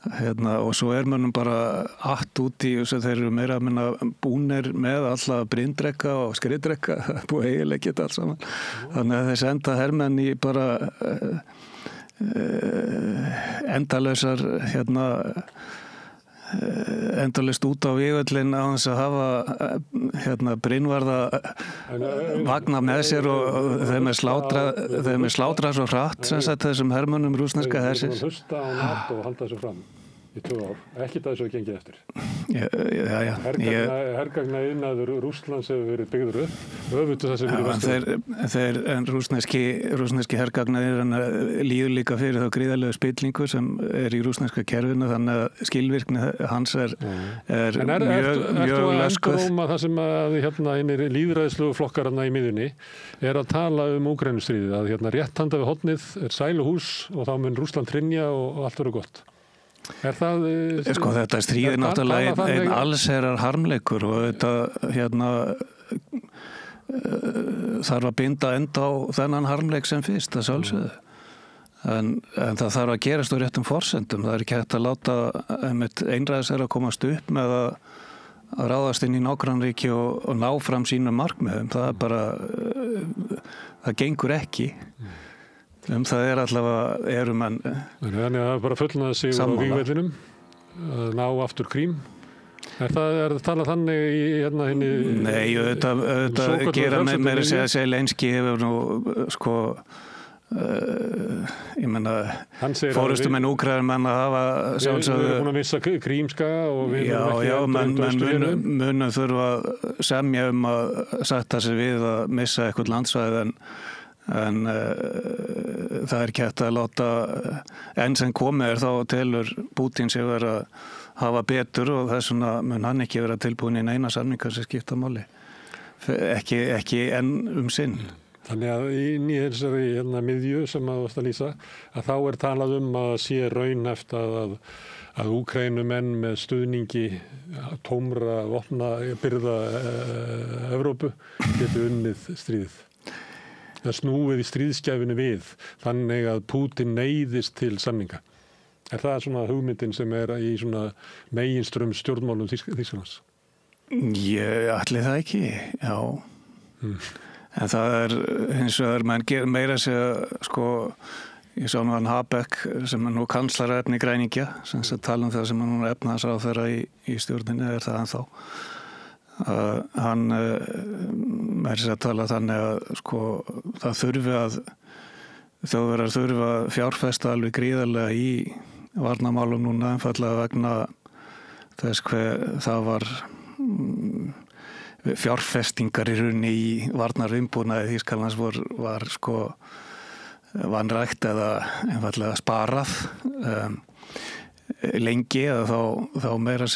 og svo mönnum bara allt út í þess að þeir eru meira að minna búnir með alla brindrekka og skriðdrekka, það er búið eiginlega geta allt saman. Þannig að þeir senda hermenn í bara endalausar endalaust út á vígvöllin á þess að hafa brynvarða vagna með sér og þeim er slátrað svo hratt sem sagt þessum hermönnum rússneska hersins. Þeir hlusta á NATO og halda þessu fram í 2 ár, ekkert að þessu að gengið eftir. Já. Hergagna innaður Rússlands hefur verið byggður upp, öfugt það sem verið vestur. En rússneski hergagnaðir líður líka fyrir þá gríðarlegu spillingu sem er í rússneska kerfinu, þannig að skilvirkni hans er mjög löskuð. Ertu að það sem að einir lýðræðislugu flokkar í miðjunni er að tala Úkraínustríðið, að rétt handa við hornið er sæluhús og þá mun Rússland hrynja og allt verður gott. Er það... þetta stríð er náttúrulega einn allsherjar harmleikur og þetta þarf að binda enda á þennan harmleik sem fyrst, það sjálfsögðu. En það þarf að gerast á réttum forsendum. Það er ekki hægt að láta einræðisherra komast upp með að ráðast inn í nágrannríki og ná fram sínum markmiðum. Það er bara, það gengur ekki. Það er allavega menn þannig að það bara fullnaði sig á vígvellinum að ná aftur Krím. Er það talað þannig í henni? Nei, þetta gera meira að segja Lenski hefur nú ég menna fórustumenn Úkraínumenn að hafa sjálfsögðu... Við erum búin að missa Krímskaga og við erum ekki munum þurfa að semja að sætta sig við að missa eitthvað landsvæði en það er ekki hægt að láta enn sem komið þá telur Pútín sig vera að hafa betur og þess vegna mun hann ekki vera tilbúin í neina samningar sem skipta máli ekki enn sinn. Þannig að í þessari miðju sem að varst að lýsa að þá er talað að sé raunhæft að Úkraínumenn með stuðningi tómra vopna byrða Evrópu geti unnið stríðið. Það snúið í stríðskæfinu við þannig að Pútín neyðist til samninga. Er það svona hugmyndin sem er í svona meginströmm stjórnmálum Þýskalands? Ég ætli það ekki, já. En það er hins vegar meira að segja, ég sá nú hann Habeck sem er nú kanslarefni græningja, sem tala það sem hann efnaðsráðherra í stjórninni er það ennþá. Hann er sér að tala þannig að það Þjóðverjar þurfa að fjárfesta alveg gríðarlega í varnarmálum núna einfallega vegna þess hver það var fjárfestingar í rauninni í varnarumbúnaði Þýskalands var vanrækt eða einfallega sparað lengi eða þá meira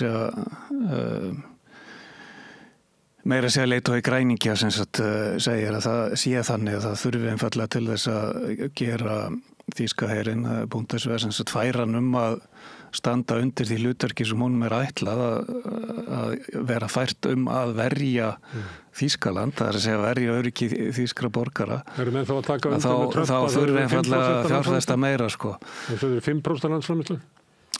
að segja leiðtogi græningja sem segir að það sé þannig að það þurfi einfallega til þess að gera þýska herinn Bundeswehr sem færa hann að standa undir því hlutverki sem honum er ætlað að vera fært að verja Þýskaland, það er að segja verja öryggi þýskra borgara. Þá þurfi einfallega að fjárfesta meira Það þurfi 5% landsframleiðslu?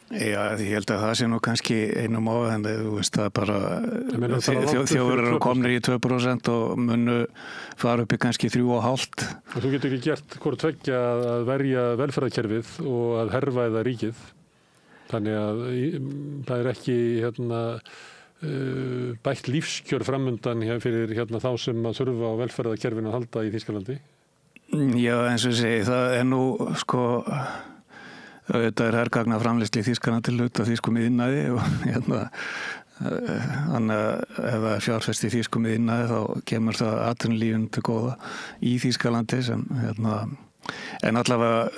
Já, ég held að það sé nú kannski einum áhengi, þú veist, það er bara þjóður eru komnir í 2% og munu fara upp í kannski 3,5%. Og þú getur ekki gert hvort tveggja að verja velferðarkerfið og að hervæða ríkið. Þannig að það er ekki bætt lífskjör framundan fyrir þá sem að þurfa á velferðarkerfinu að halda í Þýskalandi? Já, eins og ég segi, það nú þetta hergagna framleiðslu í Þýskalandi til hluta þýskum iðnaði og þannig að ef það fjárfest í þýskum iðnaði þá kemur það atvinnulífinu til góða í Þýskalandi sem en allavega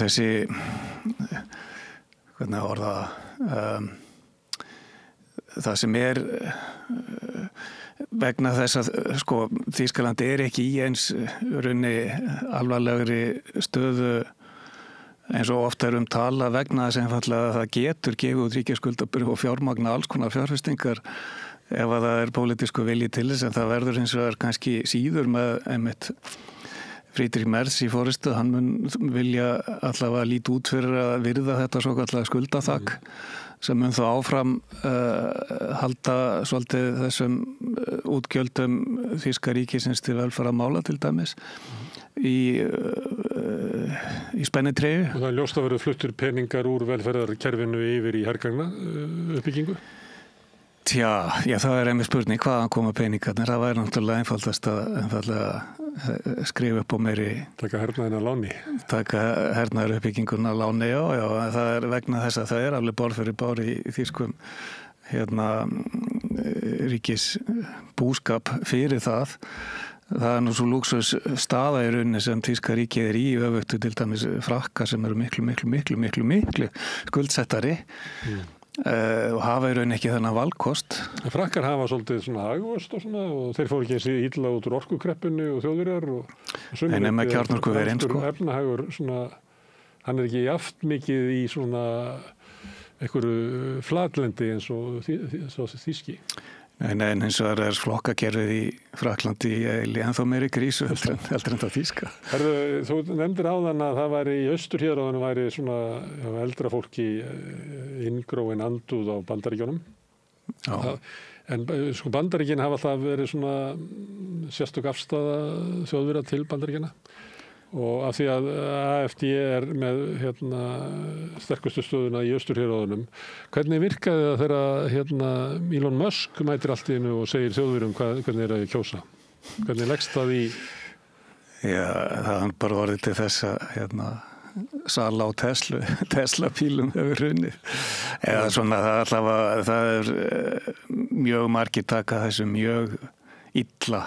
þessi hvernig orða það sem vegna þess að Þýskalandi ekki í eins raunni alvarlegri stöðu eins og ofta tala vegna þess einfaldlega að það getur gefið út ríkisskuldabréf og fjármagna alls konar fjárfestingar ef að það pólitísku vilji til þess, en það verður hins vegar kannski síður með einmitt Friedrich Merz í forystu, hann mun vilja allavega líta út fyrir að virða þetta svokallega skuldaþak sem mun þá áfram halda svolítið þessum útgjöldum þýska ríkisins til velferðarmála til dæmis í spennitreyju. Og það ljóst að verður fluttur peningar úr velferðarkerfinu yfir í hergagna uppbyggingu? Já, það einmitt spurning hvaðan koma peningarnir. Það væri náttúrulega einfaldast að skrifa upp á meiri... Taka hernaðina að láni. Taka hernaðar uppbygginguna að láni, já. Það vegna þess að það alveg borð fyrir bár í þýskum ríkis búskap fyrir það. Það nú svo lúksus staða í rauninni sem þýska ríkið í öfugt til dæmis Frakka sem eru miklu skuldsettari. Og hafa í rauninni ekki þennan valkost. Frakkar hafa svolítið svona hagvöxt og þeir fóru ekki eins illa út úr orkukreppinu og þjóðverjar Nei, nema kjarnorkuverin efnahagur hann ekki jafnt mikið í svona einhverju flatlendi eins og þýski. Nei, eins og það flokkakerfið í Frakklandi ennþá meiri krísu heldur en það þýska. Þú nefndir áðan að það væri í Austurhéraðinu væri svona eldra fólki inngróin andúð á Bandaríkjunum. En Bandaríkin hafa alltaf verið svona sérstök afstaða Þjóðverja til Bandaríkjana. Og af því að AfD með sterkustu stöðuna í Austurhéraðunum, hvernig virkaði það þegar Elon Musk mætir allt í einu og segir Þjóðverjum hvernig að kjósa? Hvernig leggst það í? Já, það bara orðið til þess að sala á Tesla bílum hefur runnið. Eða svona það mjög margir taka þessu mjög illa.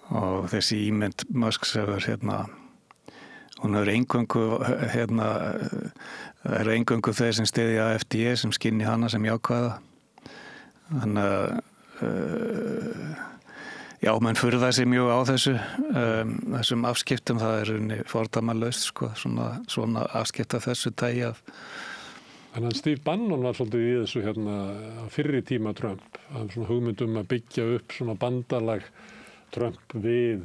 Og þessi ímynd Musks hefur hún hefur eingöngu það eru eingöngu þeir sem styðja AfD sem skynni hana sem jákvæða þannig að menn furða sig mjög á þessum afskiptum. Það unni fordæmalaust svona afskipta þessu tagi af. En Steve Bannon var svolítið í þessu á fyrri tíma Trump, hann svona hugmyndum að byggja upp svona bandalag Trump við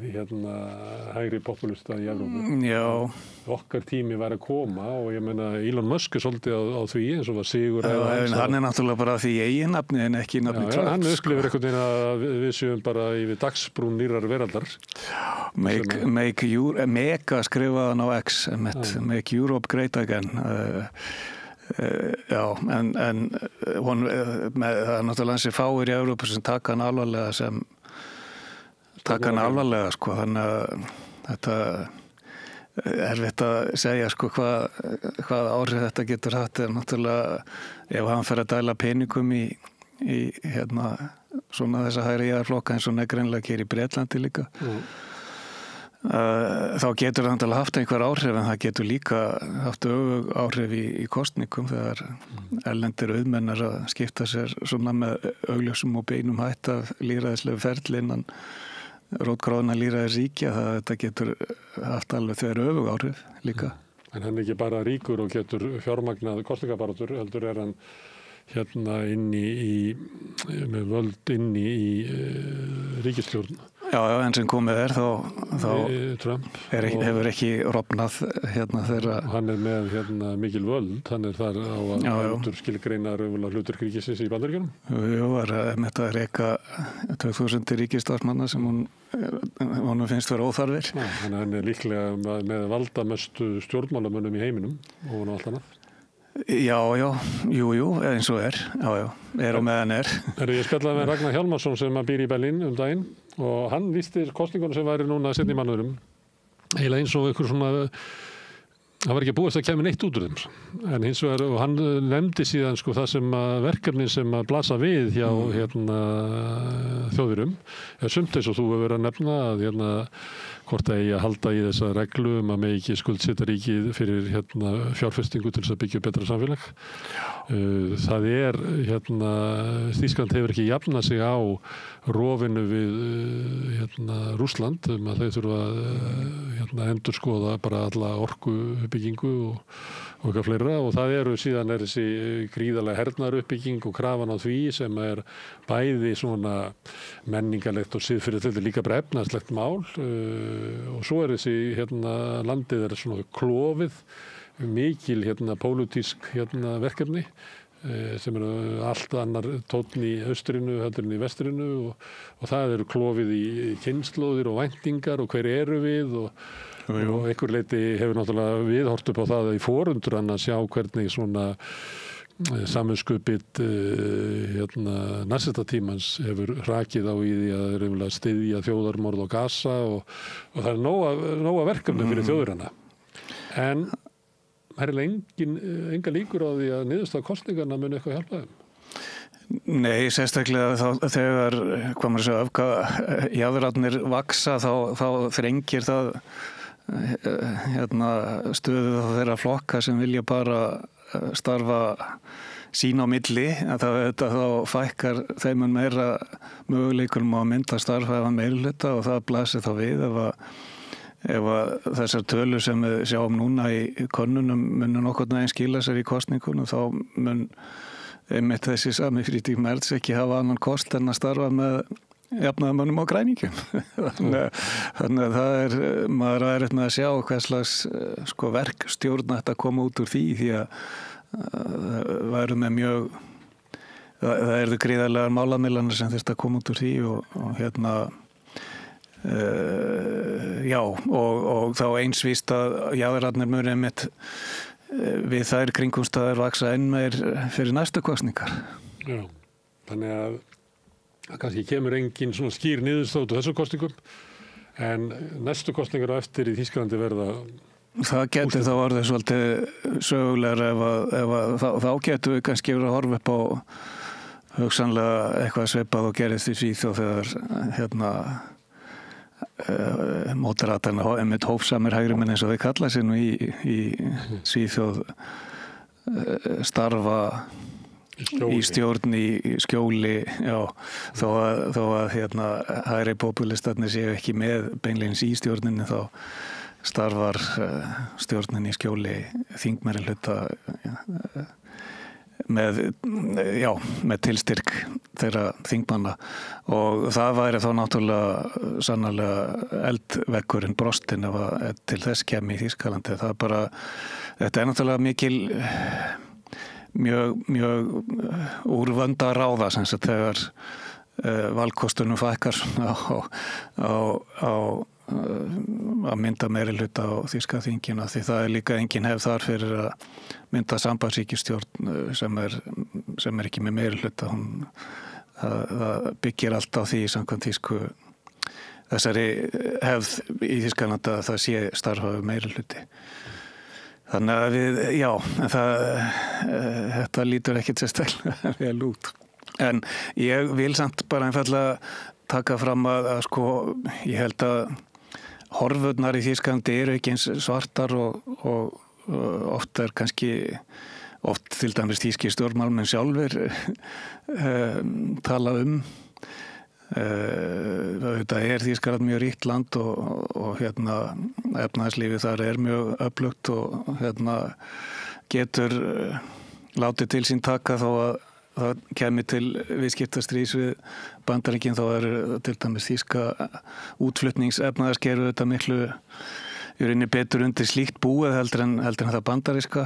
hægri populista í Evrópu. Já. Okkar tími var að koma og ég meina Elon Musk svolítið á því eins og var sigur. Hann náttúrulega bara því eigin nafni en ekki nafni Trump. Hann upplifir einhvern veginn að við séum bara yfir dagsbrún nýrar veraldar. Mega skrifaði hann á X, Make Europe Great Again. Já, en það náttúrulega hansi fáir í Evrópu sem taka hann alvarlega þannig að þetta erfitt að segja hvað áhrif þetta getur haft er náttúrulega ef hann fer að dæla peningum í svona þessa hægri flokka eins og greinlega hér í Bretlandi líka þá getur það náttúrulega haft einhver áhrif en það getur líka haft áhrif í kosningum þegar erlendir auðmennar að skipta sér svona með augljósum og beinum hætt af lýðræðislegu ferli innan rótgróðna lýðræðisríkja það þetta getur haft alveg þegar öfug áhrif líka. En hann ekki bara ríkur og getur fjármagnað kosningabarátur, heldur hann inni með völd inni í ríkisstjórn. Já, en sem komið þá Trump hefur ekki rofnað þeirra. Hann með mikil völd, hann þar á að skilgreina hlutur ríkisins í Bandaríkjunum. Jú, með að reka 2000 ríkisstarfsmanna sem honum finnst vera óþarfir. Þannig að hann líklega með valdamestu stjórnmálamönnum í heiminum og hann allt annað. Já, jú, eins og er á meðan er. Ég spjallaði með Ragnar Hjálmarsson sem býr í Berlín daginn og hann lýsti kosningunum sem væri núna seinni í mánuðinum eiginlega eins og einhver svona, það var ekki búist að kemur neitt út úr þeim en hins vegar, og hann nefndi síðan það sem verkefnin sem blasa við hjá Þjóðverjum sumt eins og þú hefur verið að nefna að hvort það eigi að halda í þessa reglu að megi ekki skuldsetja ríkið fyrir fjárfestingu til þess að byggja betra samfélag. Það Þýskaland hefur ekki jafnað sig á rofinu við Rússland að þau þurfa að endurskoða bara alla orkubyggingu og eitthvað fleira og það síðan þessi gríðarlega hernaðaruppbygging og krafan á því sem bæði svona menningarlegt og siðferðislegt líka bara efnahagslegt mál og svo þessi landið svona klofið mikil pólitísk verkefni sem allt annar tónn í austrinu heldur en í vestrinu og það klofið í kynslóðir og væntingar og hver eru við og einhver leyti hefur náttúrulega við hort upp á það í forundran að sjá hvernig svona saminskupið nasista-tímans hefur hrakið á í því að styðja þjóðarmorð og Gaza og það nóga verkefni fyrir þjóðurana. En það enga líkur á því að niðurstaða kosningarna muni eitthvað hjálpa þeim? Nei, sérstaklega þegar jaðrarnir vaksa þá þrengir það stöðu þeirra flokka sem vilja bara starfa sín á milli að þá fækkar þeim meira möguleikunum á að mynda starfa eða meirihluta og það blasir þá við ef þessar tölur sem við sjáum núna í könnunum munu nokkurn veginn skila sér í kosningunum þá mun einmitt þessi sami Friedrich Merz ekki hafa annan kost en að starfa með jafnaðarmönnum á græningjum. Þannig að maður er með að sjá hvers slags verkstjórn að koma út úr því að væru með það eru gríðarlegar málamiðlanir sem þurft að koma út úr því og þá eins víst að jaðrarnir muni einmitt við þær kringumstæður vaksa enn meir fyrir næstu kosningar. Já, þannig að kannski kemur engin svona skýr niðurstöðu út úr þessum kosningum en næstu kosningar á eftir í Þýskalandi verða það getur þá orðið svolítið sögulegar þá getur við kannski verið að horfa upp á hugsanlega eitthvað svipað og gerist í Svíþjóð þegar mótaratarna einmitt hófsamir hægrimenn eins og þeir kalla sig nú í Svíþjóð starfa í stjórn í skjóli þó að hægri populistarnir séu ekki með beinleins í stjórninni þá starfar stjórnin í skjóli þingmeirihluta með tilstyrk þeirra þingmanna og það væri þá náttúrulega sannarlega eldvekkurinn brostinn ef til þess kemi í Þýskalandi. Þetta náttúrulega mjög úrvönda ráða sem sagt þegar valkostunum fækkar að mynda meirihluta á þýska þingina því það líka engin hefð þar fyrir að mynda sambandsríkisstjórn sem er ekki með meirihluta það byggir allt á því samkvæmt þýsku þessari hefð í Þýskalandi að það sé starfa meirihluti þannig að þetta lítur ekkert sérstaklega vel út en ég vil samt bara einfaldlega taka fram að ég held að horfurnar í Þýskalandi eru ekki eins svartar og oft kannski til dæmis þýskir stjórnmálamenn sjálfur tala þetta Þýskaland mjög ríkt land og efnahagslífið þar mjög öflugt og getur látið til sín taka þó að það kemur til viðskiptastrís við Bandaríkin, þá til dæmis þýska útflutningsefnaðarskerfi þetta miklu í rauninni betur undir slíkt búið heldur en það bandaríska.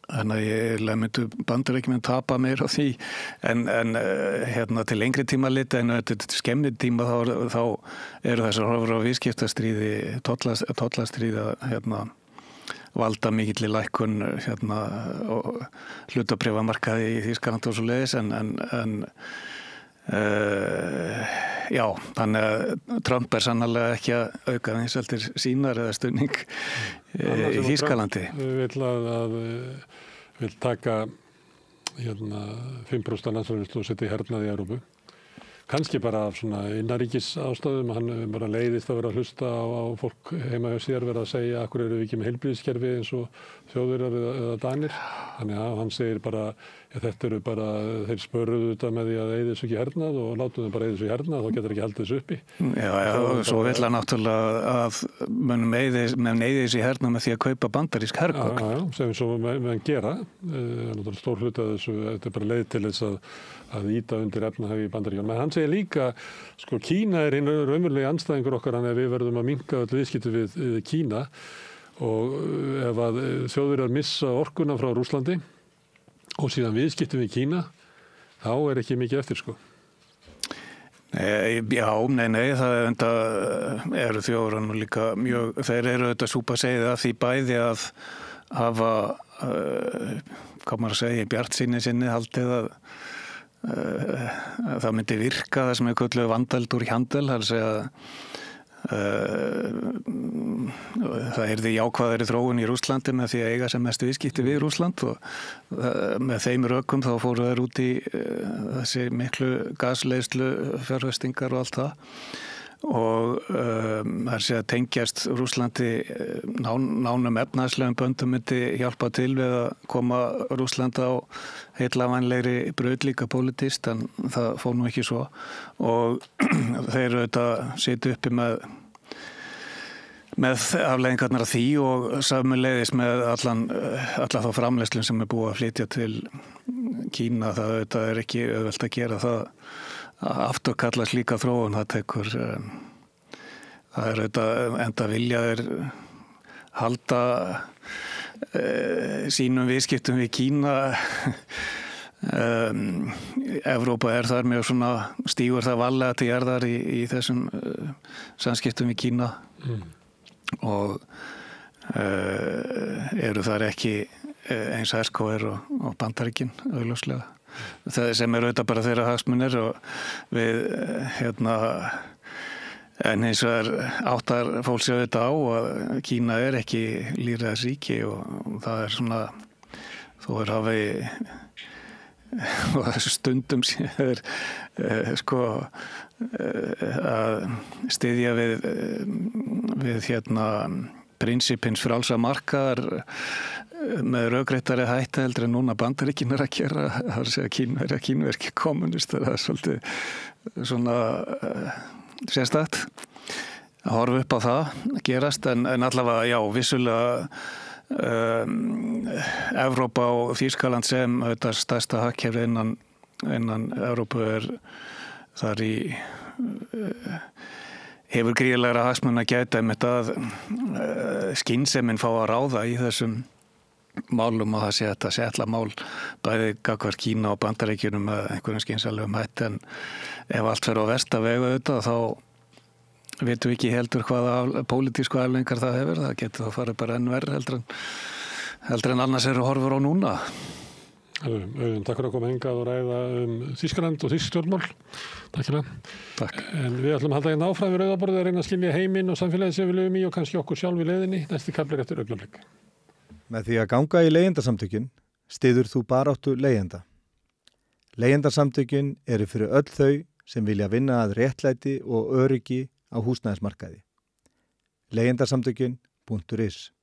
Þannig að ég myndu Bandaríkjamenn tapa meir á því en til lengri tíma liti en til skemmri tíma þá eru þessar horfur á viðskiptastríði, tollastríði valda mikilli lækkun og hlutabréfamarkaði í Þýskalandi og svoleiðis já, þannig að Trump sannarlega ekki að auka vinsældir sínar eða stuðning í Þýskalandi. Vil taka 5% landsframleiðslu og setja í hernað í Evrópu. Kannski bara af svona innanríkis ástæðum, hann bara leiðist að vera að hlusta á fólk heima hjá sér verið að segja akkur eru við ekki með heilbrigðiskerfi eins og Þjóðverjar eða Danir. Þannig að hann segir bara, þetta eru bara, þeir spöruðu þetta með því að eyða þessu ekki hernað og látum þeim bara eyða þessu í hernað, þá getur ekki haldið þessu uppi. Já, og svo vill hann náttúrulega að mönnum eyða þessu í hernað með því að kaupa bandarísk hergögn. Já, sem svo menn gera, stór hluti af þessu, þetta bara leið til þess að ýta undir efnahag í Bandaríkjunum. Men hann segir líka, sko, Kína hinn raunverulegi andstæðingur okkar, þannig að við verðum að minnka öll viðskipti við Kína og ef að Þjóðverjar missa orkuna frá Rússlandi og síðan viðskipti við Kína, þá ekki mikið eftir, sko. Já, nei, það eru Þjóðverjar nú líka mjög, þeir eru auðvitað súpa segið að því bæði að hafa, hvað maður að segja, bjartsýni sinni haldið að það myndi virka það sem kölluð vandaldur hjandel, það að segja það yrði jákvæðari þróun í Rússlandi með því að eiga sem mest viðskipti við Rússland og með þeim rökum þá fóru þær út í þessi miklu gasleiðslu fjárfestingar og allt það og það sé að tengjast Rússlandi nánum efnahagslegum böndum myndi hjálpa til við að koma Rússlandi á heillavænlegri braut líka pólitískt en það fór nú ekki svo og þeir auðvitað sitja uppi með afleiðingarnar af því og sömuleiðis með alla þá framleiðslu sem búið að flytja til Kína, það auðvitað ekki auðvelt að gera það afturkalla slíka þróun, það tekur það auðvitað enda vilja þeir halda sínum viðskiptum við Kína Evrópa þar mjög svona stígur það varlega til jarðar í þessum samskiptum við Kína og eru þar ekki eins herskóir og Bandaríkin augljóslega. Það sem auðvitað bara þeirra hagsmunir og við en hins vegar áttar fólk sér auðvitað á að Kína ekki lýðræðisríki og það svona þó hafi og þessu stundum sér sko að styðja við prinsipins frjálsa markaðar með rökréttari hætti heldur en núna Bandaríkin að gera, það að segja Kína ekki kommunist, það svolítið svona sérstakt að horfa upp á það gerast en allavega, já, vissulega Evrópa og Þýskaland sem þetta stærsta hagkerfi innan Evrópu þar í hefur gríðarlega hagsmuna að gæta að skynsemin fá að ráða í þessum málum og það sé þetta setla mál bæði gagnvart Kína og Bandaríkjunum með einhverjum skynsamlegum hætti en ef allt fer á versta vegu auðvitað þá vitum við ekki heldur hvaða pólitísku afleiðingar það hefur, það getur þá farið bara enn verð heldur en annars eru horfur á núna. Auðvitað, takk fyrir að koma hingað og ræða Þýskaland og þýsk stjórnmál. Takk fyrir. Takk. En við ætlum að halda hérna áfram við Rauðaborðið að reyna að skilja heiminn og samfélagið sem við lifum í og kannski okkur sjálf í leiðinni. Næsti kafli eftir augnablik. Með því að ganga í leigjendasamtökin styður þú baráttu leigjenda. Leigjendasamtökin eru fyrir öll þau sem vilja vinna að réttlæti og öryggi á húsnæðismarkaði. Leigjendasamtökin.is